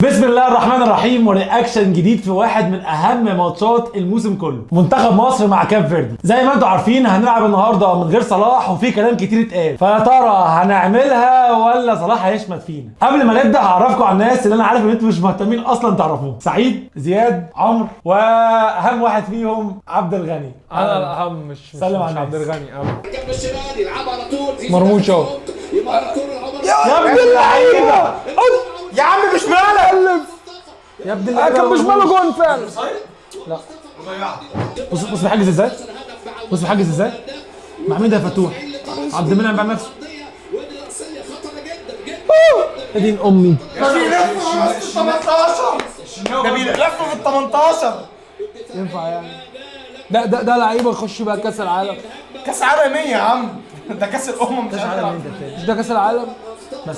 بسم الله الرحمن الرحيم ورياكشن جديد في واحد من اهم ماتشات الموسم كله، منتخب مصر مع كاب فيردي. زي ما انتم عارفين هنلعب النهارده من غير صلاح وفي كلام كتير اتقال، فيا ترى هنعملها ولا صلاح هيشمت فينا؟ قبل ما نبدا هعرفكم على الناس اللي انا عارف ان انتم مش مهتمين اصلا تعرفوهم: سعيد، زياد، عمرو، واهم واحد فيهم عبد الغني. انا الاهم مش سلم على عبد الغني. جنب الشمال يلعبها على طول مرموش اهو. يا ابن اللعيبه يا عم مش مالك يا ابن كان اللعيبه مش ماله جون فعلا. لا بص بيحجز ازاي؟ بص بيحجز ازاي؟ مع مين ده يا فتوح؟ عبد المنعم بقى نفسه. ادين امي ده بيلف في ال 18. ينفع يعني؟ ده لعيبه يخش بقى كاس العالم. كاس عالم ايه يا عم؟ ده كاس الامم مش كاس العالم عالم. مش ده كاس العالم بس.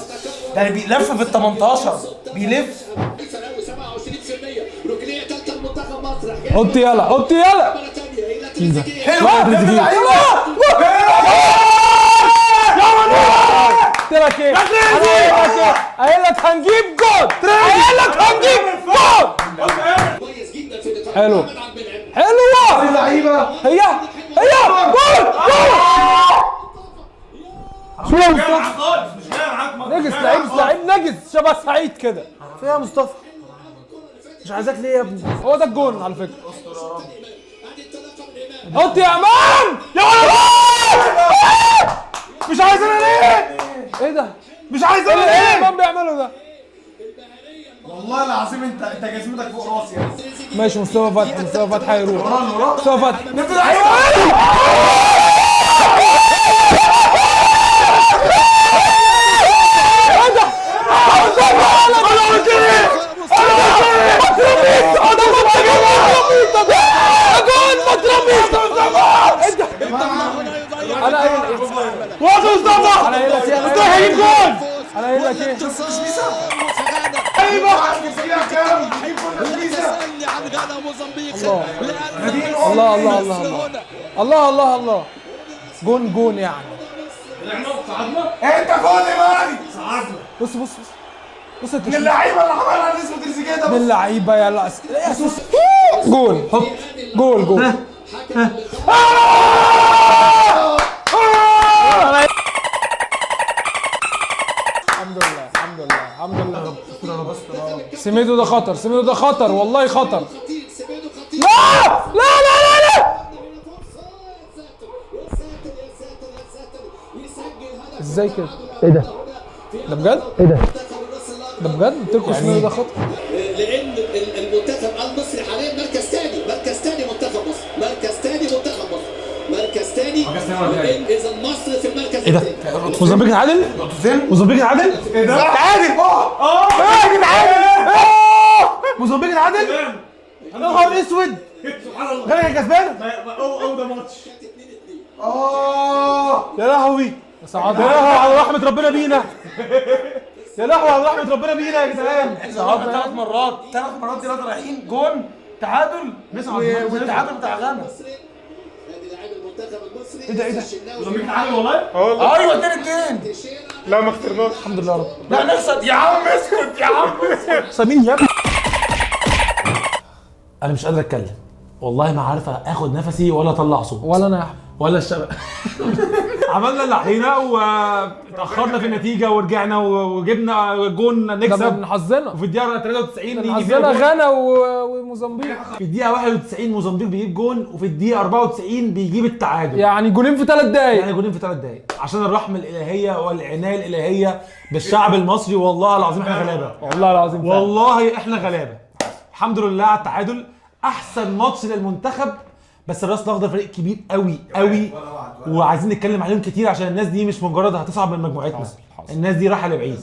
ده بيلف في ال 18 بيلف. حط يلا حط يلا. حلو قلت لك ايه؟ قايل لك هنجيب جول. قايل لك هنجيب جول. حلو حلوه اللعيبه هي جول جول. نجس لعيب نجس شبه سعيد كده. فيها مصطفى مش عايزاك ليه يا ابني؟ هو ده الجول على فكره. حط يا امام يا ولد. مش عايز انا ليه؟ ايه ده؟ مش عايز انا ليه؟ ايه امام بيعمله ده؟ والله العظيم انت جزمتك فوق راسي. ماشي مصطفى فتحي هيروح. مصطفى فتحي انا قايل لك ايه؟ انت هيجيب جول. انا قايل لك ايه؟ الله الله الله الله الله الله. جون يعني. انت فاضي مالي. بص انت من اللعيبه اللي عملها نسبه تريزيجيه ده. من اللعيبه يلا جول حط جول الحمد لله. سميدو ده خطر والله خطر. لا ازاي كده؟ ايه ده بجد؟ ايه ده بجد؟ قلت لكم سميدو ده خطر. لان المنتخب المصري حاليا مركز ثاني منتخب مصر، مركز ثاني اذا مصر في المركز ايه ده؟ موزمبيق تعادل؟ ايه ده؟ تعادل موزمبيق تعادل؟ يا نهار اسود. غانا كانت كسبانه. ده ماتش. يا لهوي يا لهوي على رحمه ربنا بينا. يا لهوي على رحمه ربنا بينا يا جدعان. ثلاث مرات دي رايحين جون تعادل والتعادل بتاع غانا. ايه ده؟ موزمبيق تعادل والله؟ ايوه 2-2. لا ما خسرناش الحمد لله رب. لا نخسر يا عم. اسكت يا عم. سمين يا ابني. انا مش قادر اتكلم والله، ما عارف اخد نفسي ولا اطلع صوت ولا انا يا احمد ولا الشباب. عملنا اللي علينا وتاخرنا في النتيجه ورجعنا وجبنا جون ده نكسب. من حظنا. وفي الدقيقه 93 يجي حظنا فيها جون. غانا وموزمبيق. في الدقيقه 91 موزمبيق بيجيب جون، وفي الدقيقه 94 بيجيب التعادل. يعني جولين في 3 دقايق. يعني جولين في 3 دقايق عشان الرحمه الالهيه والعنايه الالهيه بالشعب المصري. والله العظيم احنا غلابه. والله العظيم فعلا. والله احنا غلابه. الحمد لله على التعادل. احسن ماتش للمنتخب، بس الراس الاخضر فريق كبير قوي وعايزين نتكلم عليهم كتير عشان الناس دي مش مجرد هتصعد من مجموعتنا. الناس دي رايحه لبعيد.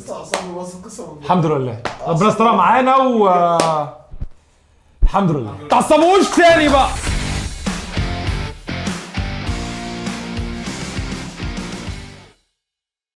الحمد لله ربنا استر معانا الحمد لله. تعصبوش تاني بقى.